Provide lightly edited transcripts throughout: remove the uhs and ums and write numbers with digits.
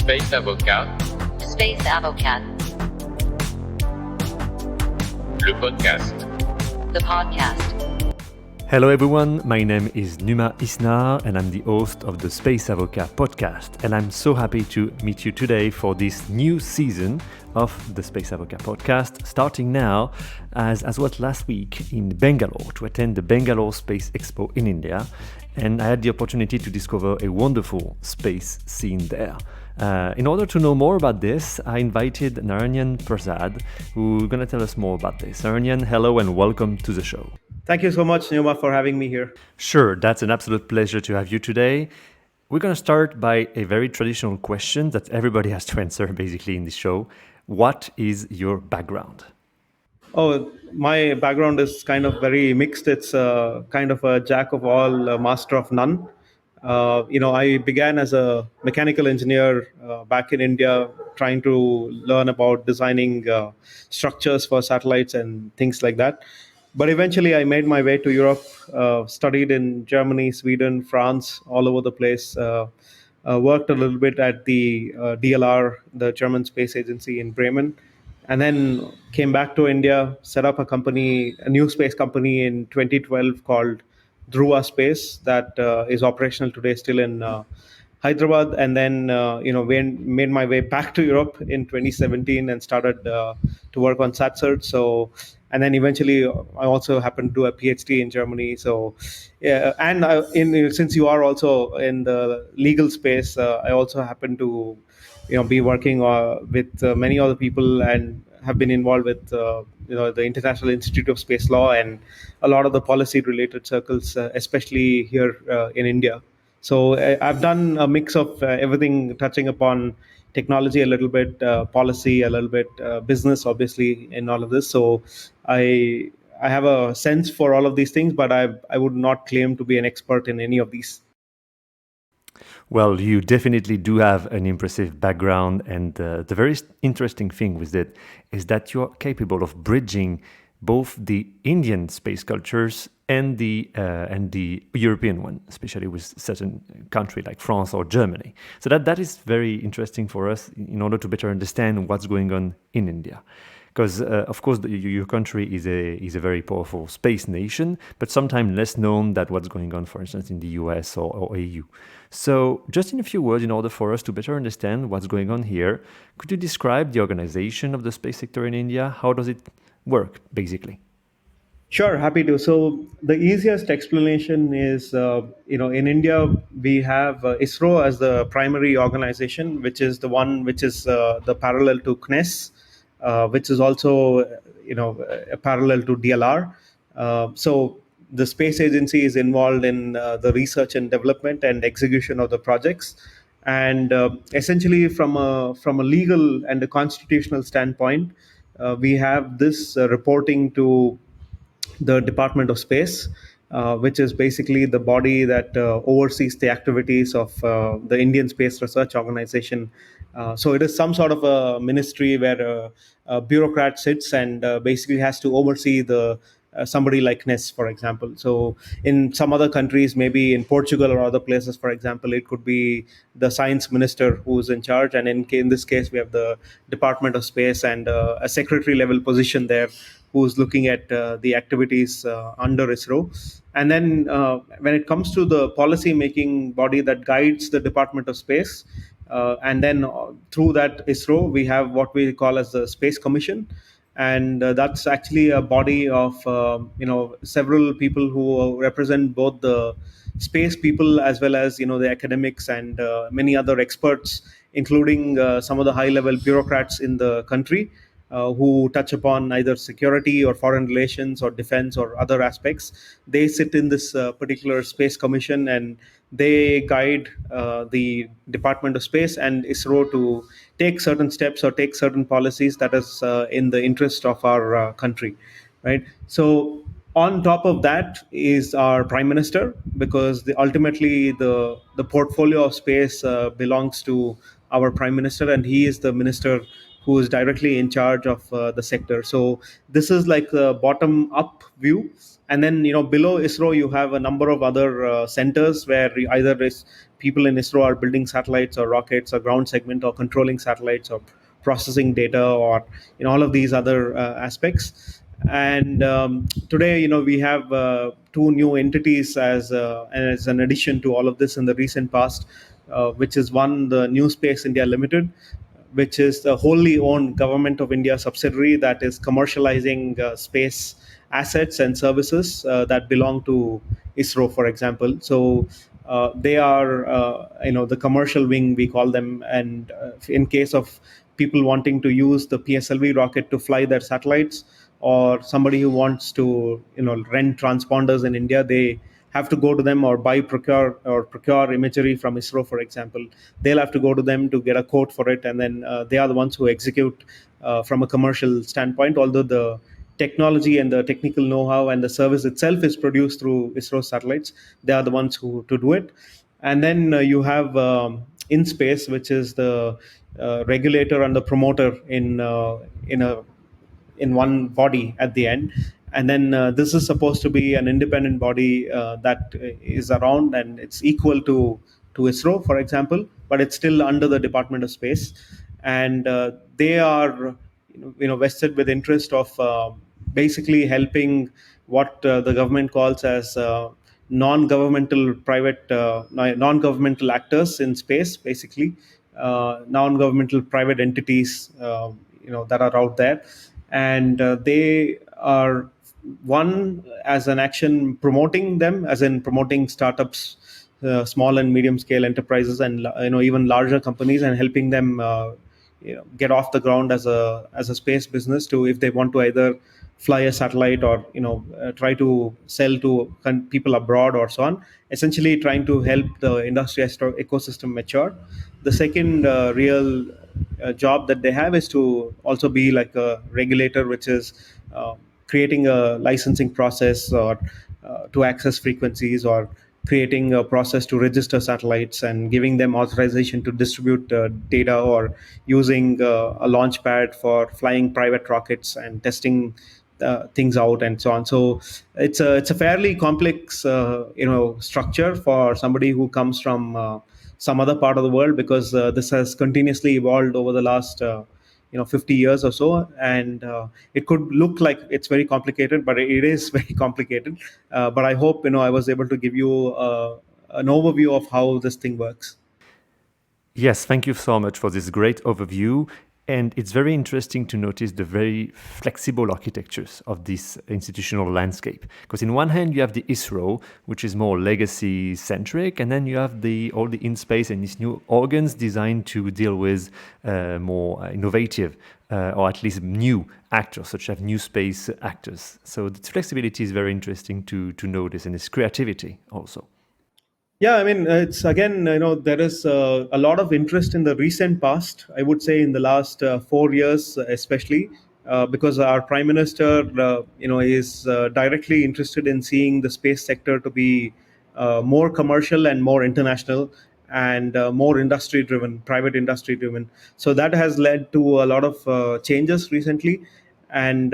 SPACEAVOCAT, SPACEAVOCAT, le podcast. the podcast. Hello everyone, my name is Numa Isnar and I'm the host of the SPACEAVOCAT podcast, and I'm so happy to meet you today for this new season of the SPACEAVOCAT podcast, starting now as was last week in Bangalore to attend the Bangaluru Space Expo in India, and I had the opportunity to discover a wonderful space scene there. In order to know more about this, I invited Narayan Prasad, who's going to tell us more about this. Narayan, hello and welcome to the show. Thank you so much, Numa, for having me here. Sure, that's an absolute pleasure to have you today. We're going to start by a very traditional question that everybody has to answer basically in this show. What is your background? Oh, my background is kind of very mixed. It's kind of a jack of all, master of none. I began as a mechanical engineer back in India, trying to learn about designing structures for satellites and things like that. But eventually I made my way to Europe, studied in Germany, Sweden, France, all over the place, worked a little bit at the DLR, the German Space Agency in Bremen, and then came back to India, set up a company, a NewSpace company in 2012 called Durant Space that is operational today still in Hyderabad, and then made my way back to Europe in 2017 and started to work on SatSearch. So, and then eventually I also happened to do a PhD in Germany. So, yeah, and since you are also in the legal space, I also happen to be working with many other people and have been involved with the International Institute of Space Law and a lot of the policy related circles, especially here in India. So I've done a mix of everything, touching upon technology a little bit, policy a little bit, business obviously in all of this. So I have a sense for all of these things, but I would not claim to be an expert in any of these. Well, you definitely do have an impressive background, and the very interesting thing with it is that you're capable of bridging both the Indian space cultures and the European one, especially with certain country like France or Germany. So that is very interesting for us in order to better understand what's going on in India. Because, of course, your country is a very powerful space nation, but sometimes less known than what's going on, for instance, in the US or EU. So just in a few words, in order for us to better understand what's going on here, could you describe the organization of the space sector in India? How does it work, basically? Sure, happy to. So the easiest explanation is, in India, we have ISRO as the primary organization, which is the one which is the parallel to CNES, which is also, a parallel to DLR. So the space agency is involved in the research and development and execution of the projects. And essentially, from a legal and a constitutional standpoint, we have this reporting to the Department of Space, which is basically the body that oversees the activities of the Indian Space Research Organization. So it is some sort of a ministry where a bureaucrat sits and basically has to oversee the somebody like NES, for example. So in some other countries, maybe in Portugal or other places, for example, it could be the science minister who's in charge. And in this case, we have the Department of Space and a secretary level position there who's looking at the activities under ISRO. And then when it comes to the policy making body that guides the Department of Space, and then through that ISRO, we have what we call as the Space Commission. And that's actually a body of several people who represent both the space people as well as the academics and many other experts, including some of the high level bureaucrats in the country who touch upon either security or foreign relations or defense or other aspects. They sit in this particular Space Commission and they guide the Department of Space and ISRO to take certain steps or take certain policies that is in the interest of our country, right? So on top of that is our Prime Minister, because ultimately the portfolio of space belongs to our Prime Minister, and he is the minister who is directly in charge of the sector. So this is like the bottom-up view. And then, below ISRO, you have a number of other centers where either people in ISRO are building satellites or rockets or ground segment or controlling satellites or processing data or all of these other aspects. And today, we have two new entities as an addition to all of this in the recent past, which is one, the NewSpace India Limited, which is the wholly owned Government of India subsidiary that is commercializing space assets and services that belong to ISRO, for example. So they are, the commercial wing, we call them. And in case of people wanting to use the PSLV rocket to fly their satellites, or somebody who wants to, rent transponders in India, they have to go to them or procure imagery from ISRO, for example. They'll have to go to them to get a quote for it, and then they are the ones who execute from a commercial standpoint. Although the technology and the technical know-how and the service itself is produced through ISRO satellites, they are the ones who to do it. And then you have InSpace, which is the regulator and the promoter in one body at the end. And then this is supposed to be an independent body that is around, and it's equal to ISRO, for example, but it's still under the Department of Space. And they are vested with interest of basically helping what the government calls as non-governmental actors in space, basically non-governmental private entities that are out there. And they are one as an action promoting them, as in promoting startups, small and medium scale enterprises, and even larger companies, and helping them get off the ground as a space business, to if they want to either fly a satellite or try to sell to people abroad or so on. Essentially trying to help the industry ecosystem mature. The second real job that they have is to also be like a regulator, which is creating a licensing process or to access frequencies, or creating a process to register satellites and giving them authorization to distribute data, or using a launch pad for flying private rockets and testing things out, and so on. So it's a fairly complex structure for somebody who comes from some other part of the world, because this has continuously evolved over the last 50 years or so. And it could look like it's very complicated, but it is very complicated. But I hope I was able to give you an overview of how this thing works. Yes, thank you so much for this great overview. And it's very interesting to notice the very flexible architectures of this institutional landscape. Because in one hand, you have the ISRO, which is more legacy-centric, and then you have all the InSpace and these new organs designed to deal with more innovative or at least new actors, such as NewSpace actors. So this flexibility is very interesting to notice, and its creativity also. Yeah, I mean, it's again, there is a lot of interest in the recent past, I would say in the last 4 years, especially because our Prime Minister, is directly interested in seeing the space sector to be more commercial and more international, and more industry driven, private industry driven. So that has led to a lot of changes recently. And,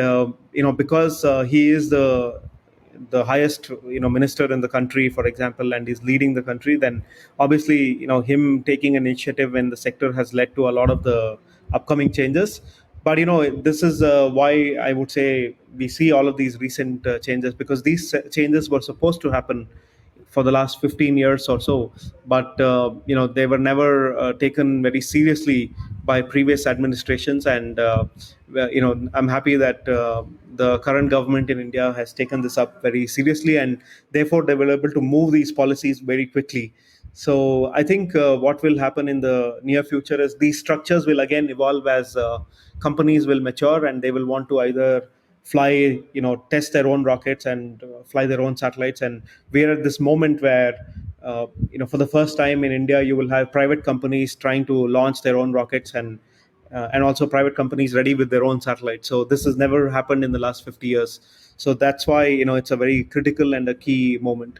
because he is the highest minister in the country, for example, and is leading the country, then obviously him taking an initiative in the sector has led to a lot of the upcoming changes. But this is why I would say we see all of these recent changes, because these changes were supposed to happen for the last 15 years or so, but they were never taken very seriously by previous administrations. And I'm happy that the current government in India has taken this up very seriously, and therefore they were able to move these policies very quickly. So I think what will happen in the near future is these structures will again evolve as companies will mature, and they will want to either fly, test their own rockets and fly their own satellites. And we are at this moment where, for the first time in India, you will have private companies trying to launch their own rockets, and also private companies ready with their own satellites. So this has never happened in the last 50 years. So that's why, it's a very critical and a key moment.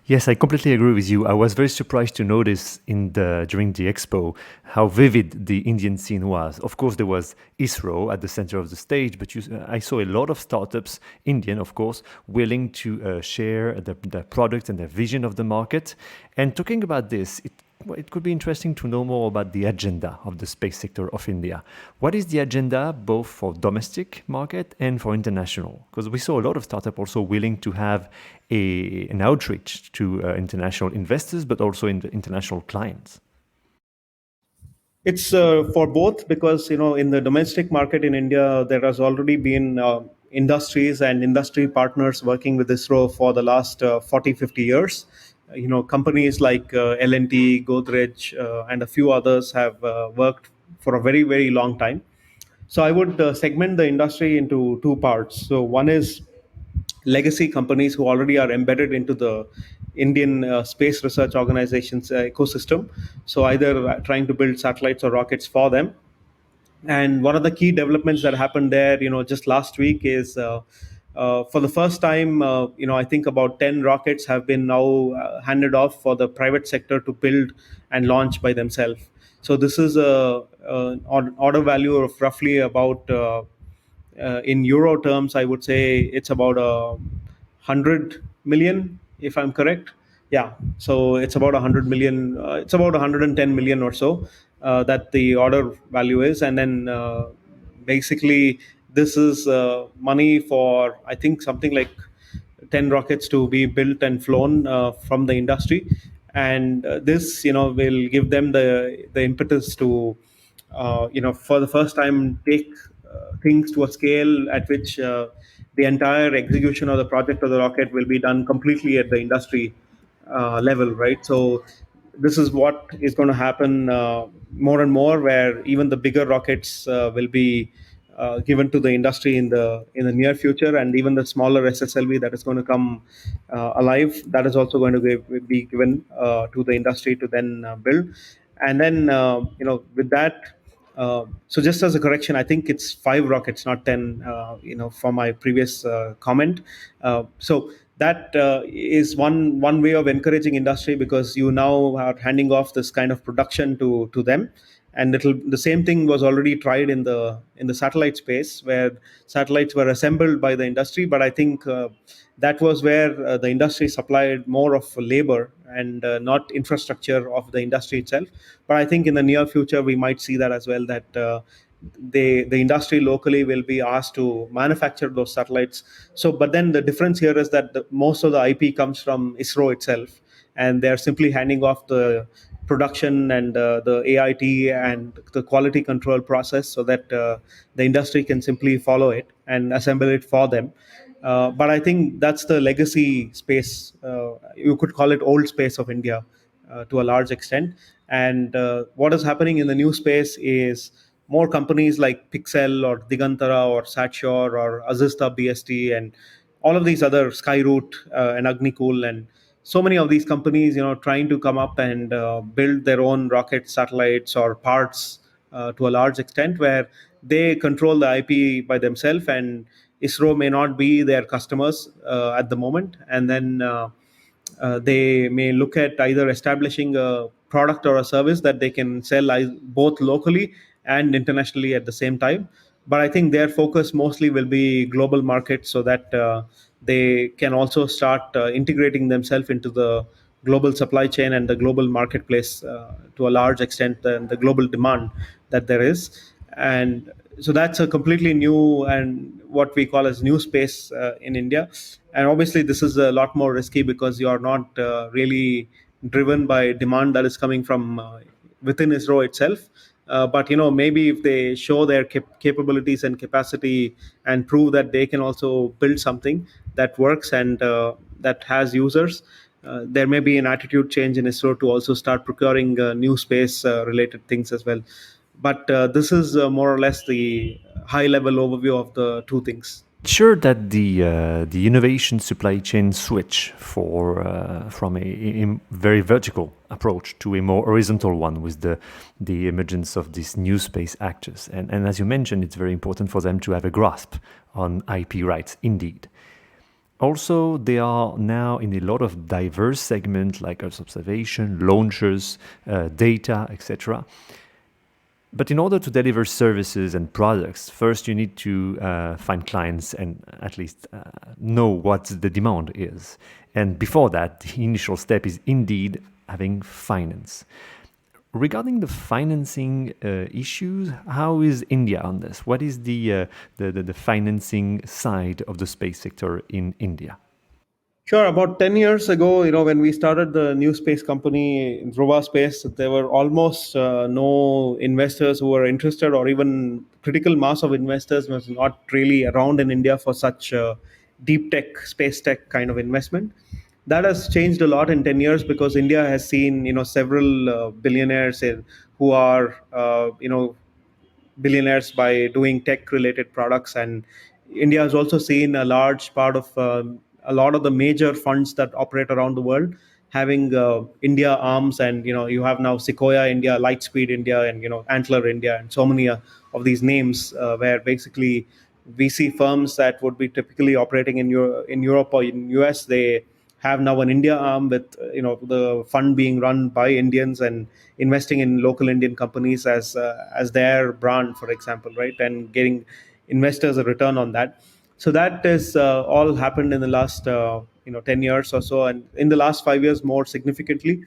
Yes, I completely agree with you. I was very surprised to notice during the expo how vivid the Indian scene was. Of course, there was ISRO at the center of the stage, but I saw a lot of startups, Indian, of course, willing to share their products and their vision of the market. And talking about this, it could be interesting to know more about the agenda of the space sector of India. What is the agenda both for domestic market and for international? Because we saw a lot of startups also willing to have an outreach to international investors, but also international clients. It's for both because, in the domestic market in India, there has already been industries and industry partners working with ISRO for the last 40, 50 years. Companies like L&T, Godrej, and a few others have worked for a very, very long time. So I would segment the industry into two parts. So one is legacy companies who already are embedded into the Indian Space Research Organization's ecosystem. So either trying to build satellites or rockets for them. And one of the key developments that happened there, just last week is for the first time, I think about 10 rockets have been now handed off for the private sector to build and launch by themselves. So this is an order value of roughly about, in euro terms, I would say it's about 100 million, if I'm correct. Yeah, so it's about 100 million. It's about 110 million or so that the order value is, and then basically this is money for, I think, something like 10 rockets to be built and flown from the industry, and this will give them the impetus to for the first time take things to a scale at which the entire execution of the project of the rocket will be done completely at the industry level, right? So this is what is going to happen more and more, where even the bigger rockets will be given to the industry in the near future, and even the smaller SSLV that is going to come alive, that is also going to be given to the industry to then build. And then with that, so just as a correction, I think it's 5 rockets, not 10. From my previous comment. So that is one way of encouraging industry, because you now are handing off this kind of production to them. And the same thing was already tried in the satellite space, where satellites were assembled by the industry. But I think that was where the industry supplied more of labor and not infrastructure of the industry itself. But I think in the near future we might see that as well, that the industry locally will be asked to manufacture those satellites. So, but then the difference here is that most of the IP comes from ISRO itself, and they're simply handing off the production and the AIT and the quality control process, so that the industry can simply follow it and assemble it for them. But I think that's the legacy space. You could call it old space of India to a large extent. And what is happening in the new space is more companies like Pixel or Digantara or Satsure or Azista BST and all of these other Skyroot and Agnikul and so many of these companies, trying to come up and build their own rocket satellites or parts to a large extent, where they control the IP by themselves, and ISRO may not be their customers at the moment. And then they may look at either establishing a product or a service that they can sell both locally and internationally at the same time. But I think their focus mostly will be global markets, so that they can also start integrating themselves into the global supply chain and the global marketplace to a large extent, and the global demand that there is. And so that's a completely new and what we call as new space in India. And obviously this is a lot more risky, because you are not really driven by demand that is coming from within ISRO itself. But maybe if they show their capabilities and capacity and prove that they can also build something that works and that has users, there may be an attitude change in ISRO to also start procuring new space related things as well. But this is more or less the high level overview of the two things. Sure that the innovation supply chain switch from a very vertical approach to a more horizontal one with the emergence of these new space actors. And as you mentioned, it's very important for them to have a grasp on IP rights indeed. Also, they are now in a lot of diverse segments like Earth observation, launchers, data, etc. But in order to deliver services and products, first you need to find clients and at least know what the demand is. And before that, the initial step is indeed having finance. Regarding the financing issues, how is India on this? What is the financing side of the space sector in India? Sure. About 10 years ago, when we started the NewSpace company, Dhruva Space, there were almost no investors who were interested, or even critical mass of investors was not really around in India for such deep tech, space tech kind of investment. That has changed a lot in 10 years because India has seen, several billionaires who are, billionaires by doing tech related products, and India has also seen a large part of a lot of the major funds that operate around the world having India arms. And you have now Sequoia India, Lightspeed India, and Antler India, and so many of these names where basically VC firms that would be typically operating in Europe or in US, they have now an India arm with the fund being run by Indians and investing in local Indian companies as their brand, for example, right, and getting investors a return on that. So that is all happened in the last 10 years or so, and in the last 5 years more significantly.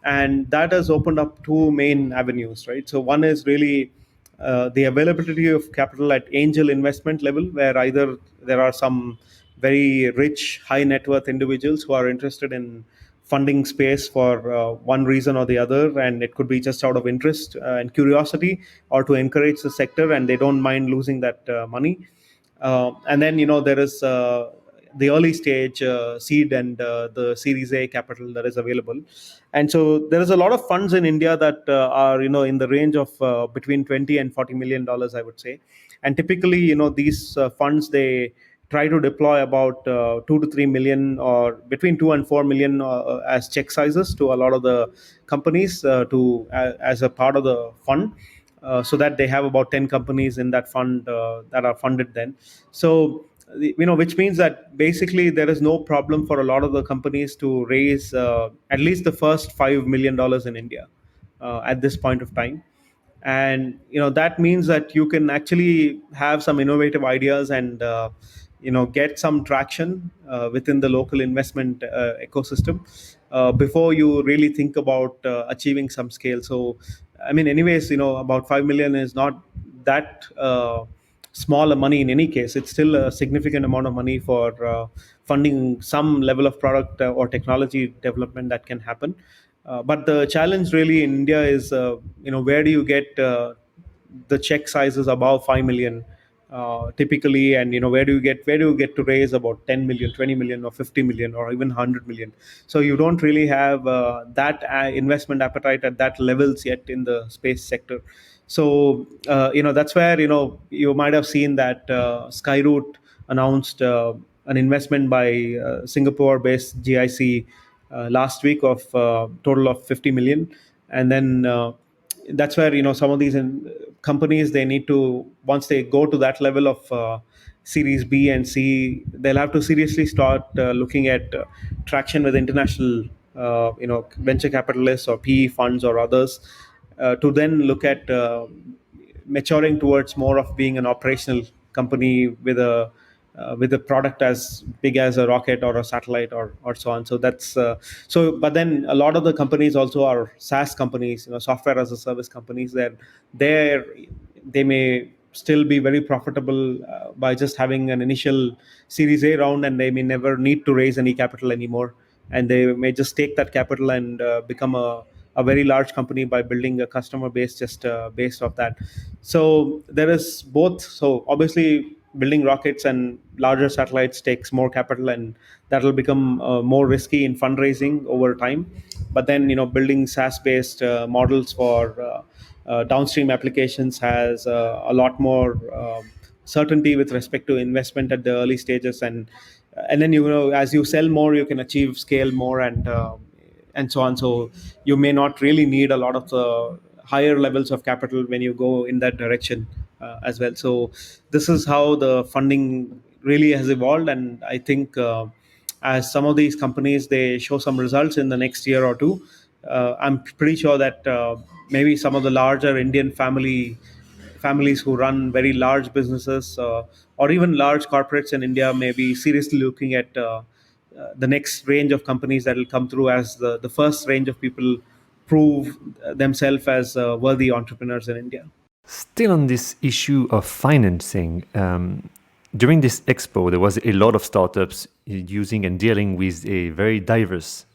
And that has opened up two main avenues, right? So one is really the availability of capital at angel investment level, where either there are some very rich, high net worth individuals who are interested in funding space for one reason or the other, and it could be just out of interest and curiosity, or to encourage the sector, and they don't mind losing that money. And then there is the early stage seed and the Series A capital that is available. And so there is a lot of funds in India that are in the range of between 20 and 40 million dollars, I would say. And typically these funds, they try to deploy about 2 to 3 million, or between 2 and 4 million as check sizes to a lot of the companies as a part of the fund, so that they have about 10 companies in that fund that are funded then. So which means that basically there is no problem for a lot of the companies to raise at least the first $5 million in India at this point of time. And that means that you can actually have some innovative ideas and get some traction within the local investment ecosystem before you really think about achieving some scale. So I mean, anyways, about 5 million is not that small a money in any case. It's still a significant amount of money for funding some level of product or technology development that can happen. But the challenge really in India is, where do you get the check sizes above 5 million typically, and where do you get to raise about 10 million, 20 million, or 50 million, or even 100 million. So you don't really have that investment appetite at that levels yet in the space sector. So that's where you might have seen that Skyroot announced an investment by Singapore based GIC last week of total of 50 million. And then that's where some of these companies, they need to, once they go to that level of Series B and C, they'll have to seriously start looking at traction with international venture capitalists or PE funds or others, to then look at maturing towards more of being an operational company with a product as big as a rocket or a satellite, or so on. So that's but then a lot of the companies also are SaaS companies, software as a service companies. They may still be very profitable by just having an initial Series A round, and they may never need to raise any capital anymore, and they may just take that capital and become a very large company by building a customer base just based off that. So there is both. So obviously building rockets and larger satellites takes more capital, and that will become more risky in fundraising over time. But then building SaaS based models for downstream applications has a lot more certainty with respect to investment at the early stages. And then as you sell more, you can achieve scale more, and so on. So you may not really need a lot of the higher levels of capital when you go in that direction as well. So this is how the funding really has evolved, and I think as some of these companies, they show some results in the next year or two, I'm pretty sure that maybe some of the larger Indian families who run very large businesses or even large corporates in India may be seriously looking at the next range of companies that will come through as the first range of people prove themselves as worthy entrepreneurs in India. Still on this issue of financing, during this expo, there was a lot of startups using and dealing with a very diverse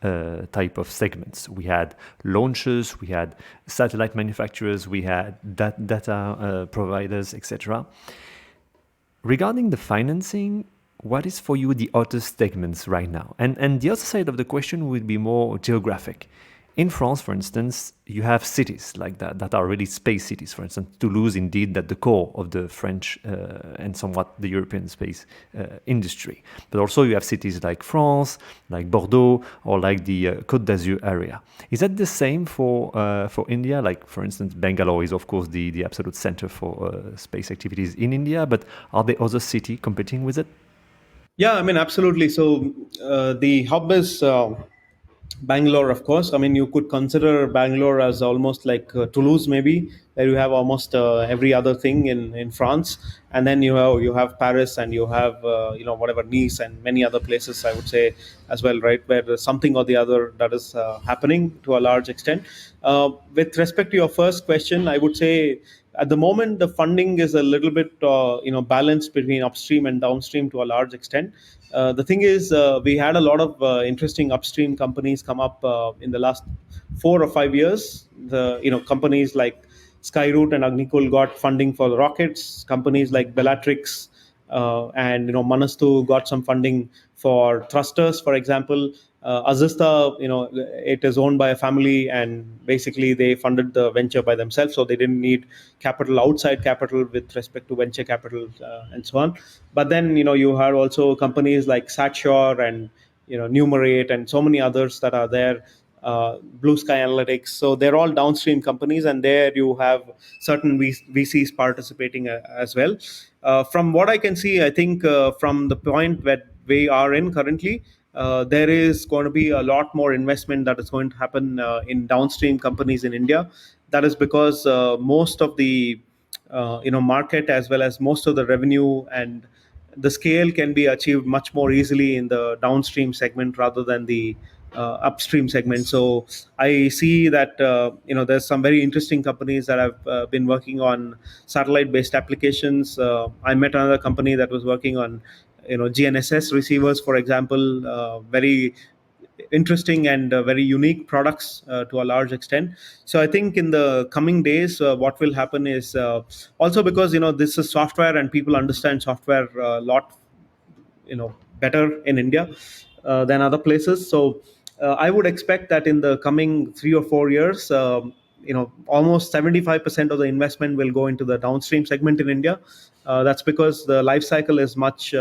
type of segments. We had launchers, we had satellite manufacturers, we had data providers, etc. Regarding the financing, what is for you the hottest segments right now? And the other side of the question would be more geographic. In France, for instance, you have cities like that are really space cities. For instance, Toulouse, indeed, that the core of the French and somewhat the European space industry. But also you have cities like France, like Bordeaux, or like the Côte d'Azur area. Is that the same for India? Like, for instance, Bangalore is, of course, the absolute center for space activities in India. But are there other cities competing with it? Yeah, I mean, absolutely. So the hub is Bangalore, of course. I mean, you could consider Bangalore as almost like Toulouse, maybe, where you have almost every other thing in France, and then you have Paris, and you have whatever, Nice, and many other places, I would say, as well, right, where there's something or the other that is happening to a large extent. With respect to your first question, I would say at the moment the funding is a little bit balanced between upstream and downstream to a large extent. The thing is, we had a lot of interesting upstream companies come up in the last 4 or 5 years. Companies like Skyroot and Agnikul got funding for the rockets. Companies like Bellatrix and Manastu got some funding for thrusters, for example. Azista, it is owned by a family, and basically they funded the venture by themselves, so they didn't need outside capital with respect to venture capital and so on. But then you had also companies like SatSure and Numerate and so many others that are there. Blue Sky Analytics. So they're all downstream companies, and there you have certain VCs participating as well. From what I can see, I think from the point where we are in currently, there is going to be a lot more investment that is going to happen in downstream companies in India. That is because most of the market, as well as most of the revenue and the scale, can be achieved much more easily in the downstream segment rather than the upstream segment. So I see that there's some very interesting companies that have been working on satellite-based applications. I met another company that was working on GNSS receivers, for example. Very interesting and very unique products to a large extent. So I think in the coming days, what will happen is also because this is software and people understand software a lot better in India than other places. So I would expect that in the coming 3 or 4 years, almost 75% of the investment will go into the downstream segment in India. That's because the life cycle is much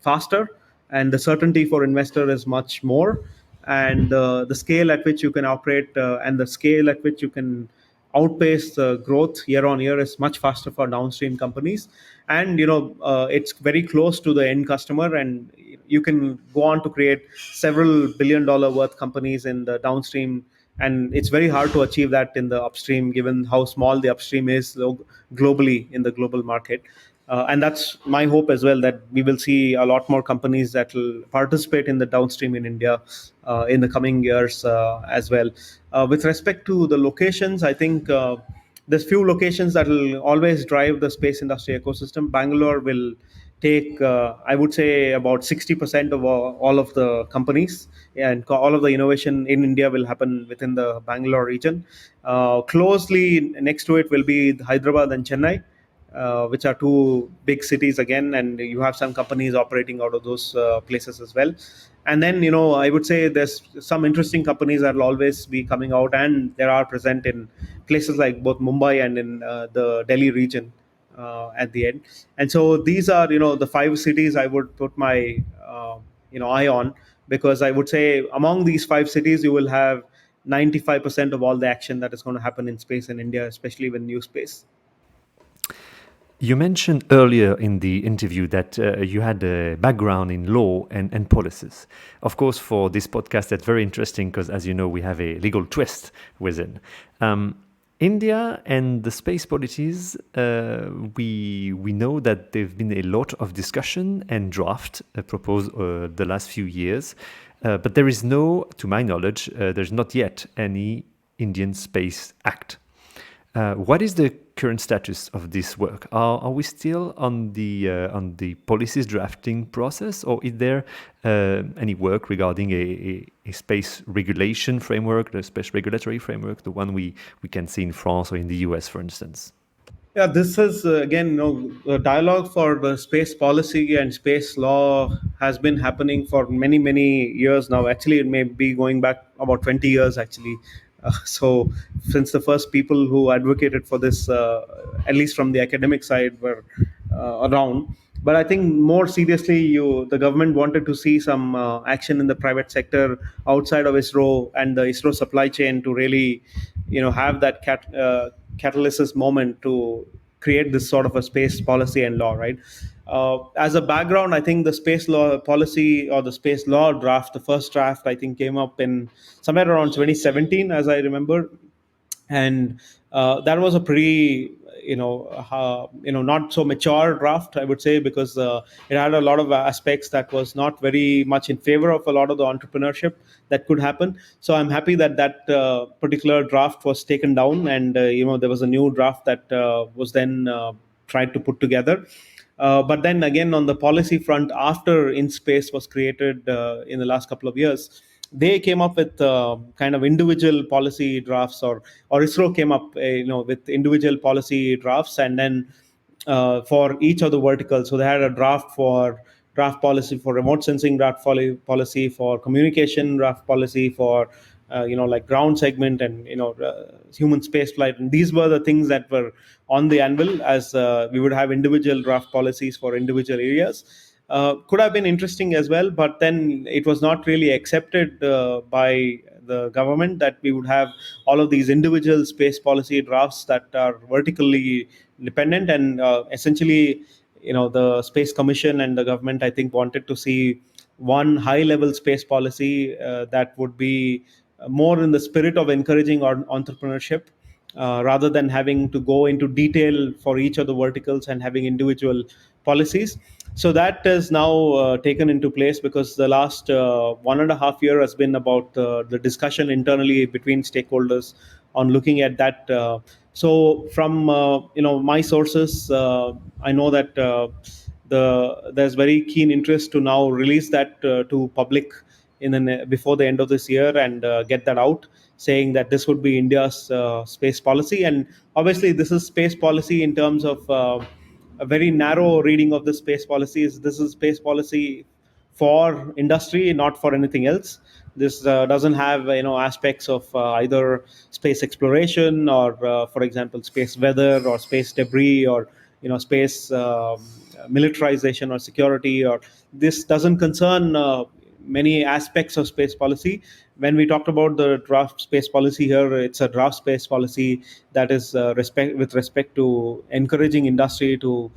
faster, and the certainty for investor is much more, and the scale at which you can operate and the scale at which you can outpace the growth year on year is much faster for downstream companies. And it's very close to the end customer, and you can go on to create several billion-dollar worth companies in the downstream, and it's very hard to achieve that in the upstream, given how small the upstream is globally in the global market. And that's my hope as well, that we will see a lot more companies that will participate in the downstream in India in the coming years as well. With respect to the locations, I think there's few locations that will always drive the space industry ecosystem. Bangalore will take, I would say, about 60% of all of the companies, and all of the innovation in India will happen within the Bangalore region. Closely next to it will be Hyderabad and Chennai, which are two big cities again, and you have some companies operating out of those places as well. And then I would say there's some interesting companies that will always be coming out, and they are present in places like both Mumbai and in the Delhi region at the end. And so these are the 5 cities I would put my eye on, because I would say among these 5 cities you will have 95% of all the action that is going to happen in space in India, especially with NewSpace. You mentioned earlier in the interview that you had a background in law and policies. Of course, for this podcast, that's very interesting because, as you know, we have a legal twist within. India and the space policies, we know that there've been a lot of discussion and draft proposed the last few years, but there is no, to my knowledge, there's not yet any Indian Space Act. What is the current status of this work? Are we still on the policies drafting process, or is there any work regarding a space regulation framework, the space regulatory framework, the one we can see in France or in the US, for instance? Yeah, this is again, the dialogue for the space policy and space law has been happening for many years now. Actually, it may be going back about 20 years. Actually, so since the first people who advocated for this, at least from the academic side, were around. But I think more seriously, the government wanted to see some action in the private sector outside of ISRO and the ISRO supply chain to really, have that catalysis moment to create this sort of a space policy and law, right? As a background, I think the space law policy or the space law draft, the first draft, I think came up in somewhere around 2017, as I remember, and that was a pretty not so mature draft, I would say, because it had a lot of aspects that was not very much in favor of a lot of the entrepreneurship that could happen. So I'm happy that particular draft was taken down, and there was a new draft that was then tried to put together. But then again, on the policy front, after InSpace was created in the last couple of years, they came up with kind of individual policy drafts, or ISRO came up, with individual policy drafts, and then for each of the verticals. So they had a draft policy for remote sensing, draft policy for communication, draft policy for like ground segment, and human space flight. And these were the things that were on the anvil, as we would have individual draft policies for individual areas. Could have been interesting as well, but then it was not really accepted by the government that we would have all of these individual space policy drafts that are vertically dependent. And essentially, the Space Commission and the government, I think, wanted to see one high level space policy that would be more in the spirit of encouraging entrepreneurship, rather than having to go into detail for each of the verticals and having individual policies. So that is now taken into place, because the last 1.5 year has been about the discussion internally between stakeholders on looking at that. So from my sources, I know that there's very keen interest to now release that to public before the end of this year, and get that out, saying that this would be India's space policy. And obviously, this is space policy in terms of a very narrow reading of the space policy. This is space policy for industry, not for anything else. This doesn't have aspects of either space exploration, or for example, space weather, or space debris, or space militarization or security. Or this doesn't concern many aspects of space policy. When we talked about the draft space policy here, it's a draft space policy that is with respect to encouraging industry to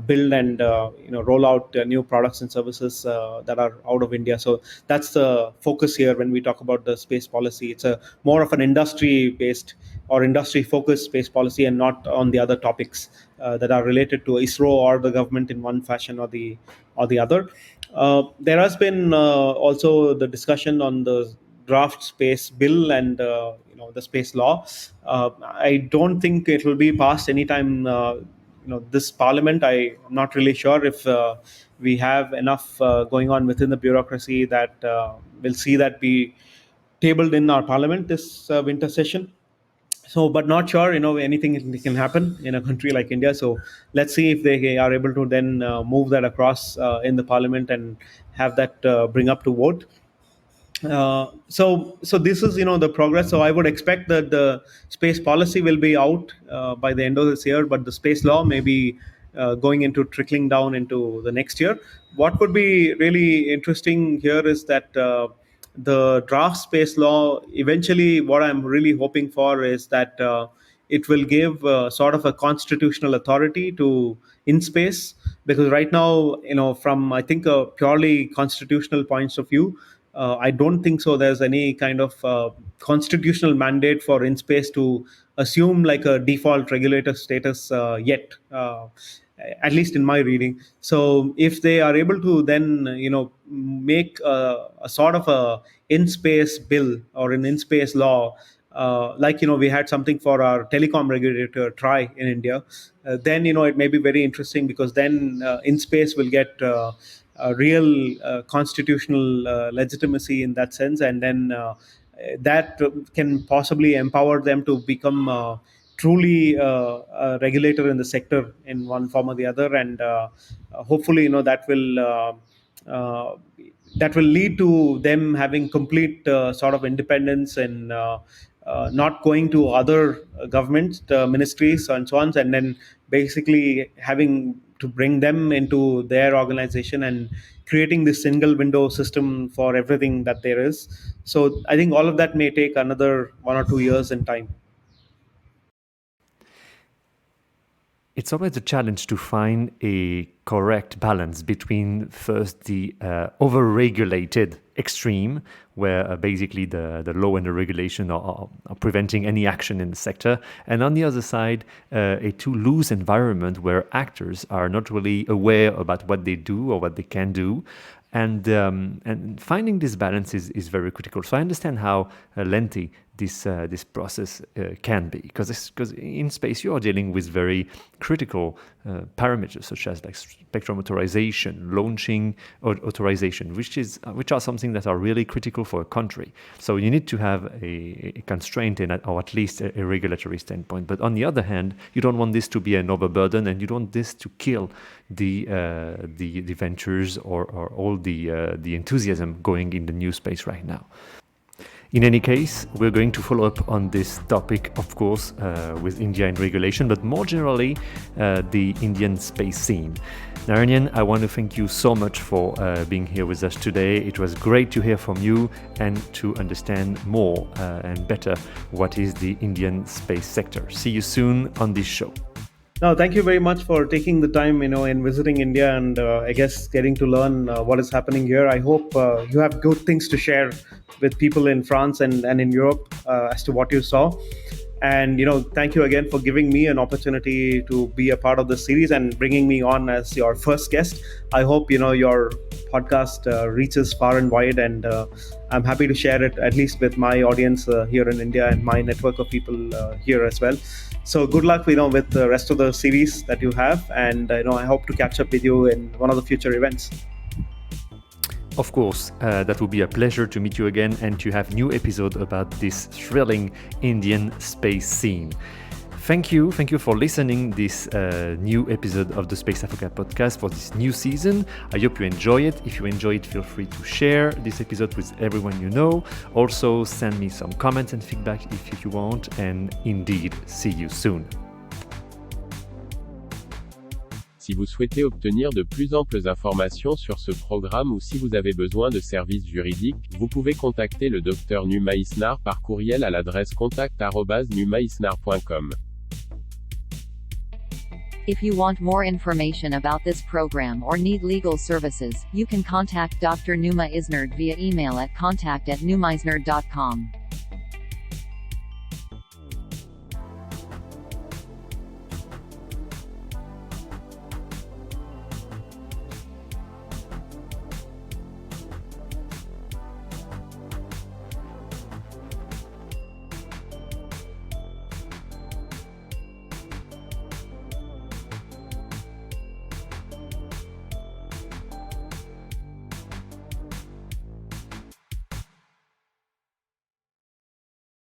build and roll out new products and services that are out of India. So that's the focus here when we talk about the space policy. It's a more of an industry-based or industry-focused space policy, and not on the other topics that are related to ISRO or the government in one fashion or the other. There has been also the discussion on the draft space bill and the space law. I don't think it will be passed anytime this parliament. I'm not really sure if we have enough going on within the bureaucracy that will see that be tabled in our parliament this winter session. So, but not sure, anything can happen in a country like India. So let's see if they are able to then move that across in the parliament and have that bring up to vote. So this is the progress. So I would expect that the space policy will be out by the end of this year, but the space law may be going into trickling down into the next year. What would be really interesting here is that the draft space law, eventually what I'm really hoping for is that it will give sort of a constitutional authority to InSpace, because right now, from I think a purely constitutional points of view, I don't think so there's any kind of constitutional mandate for InSpace to assume like a default regulator status yet, at least in my reading. So if they are able to then make a sort of a InSpace bill or an InSpace law, like we had something for our telecom regulator TRAI in India, then it may be very interesting, because then InSpace will get a real constitutional legitimacy in that sense, and then that can possibly empower them to become truly a regulator in the sector in one form or the other, and hopefully that will lead to them having complete sort of independence and not going to other government ministries and so on, and then basically having to bring them into their organization and creating this single window system for everything that there is. So I think all of that may take another 1 or 2 years in time. It's always a challenge to find a correct balance between first the over-regulated extreme, where basically the law and the regulation are preventing any action in the sector, and on the other side, a too loose environment where actors are not really aware about what they do or what they can do. And finding this balance is very critical. So I understand how lengthy this process can be, because in space you are dealing with very critical parameters such as like spectrum authorization, launching authorization, which are something that are really critical for a country. So you need to have a constraint or at least a regulatory standpoint. But on the other hand, you don't want this to be an overburden, and you don't want this to kill the ventures or all the enthusiasm going in the new space right now. In any case, we're going to follow up on this topic, of course, with India and regulation, but more generally, the Indian space scene. Narayan, I want to thank you so much for being here with us today. It was great to hear from you and to understand more and better what is the Indian space sector. See you soon on this show. No, thank you very much for taking the time, in visiting India, and I guess getting to learn what is happening here. I hope you have good things to share with people in France and in Europe as to what you saw. And, thank you again for giving me an opportunity to be a part of this series and bringing me on as your first guest. I hope, your podcast reaches far and wide, and I'm happy to share it at least with my audience here in India and my network of people here as well. So good luck, with the rest of the series that you have, and I hope to catch up with you in one of the future events. Of course, that will be a pleasure to meet you again and to have new episode about this thrilling Indian space scene. Thank you for listening this new episode of the SPACEAVOCAT podcast for this new season. I hope you enjoy it. If you enjoy it, feel free to share this episode with everyone you know. Also, send me some comments and feedback if you want, and indeed, see you soon. Si vous souhaitez obtenir de plus amples informations sur ce programme ou si vous avez besoin de services juridiques, vous pouvez contacter le Dr Numaisnar par courriel à l'adresse contact@numaisnar.com. If you want more information about this program or need legal services, you can contact Dr. Numa Isnard via email at contact@numaisnard.com.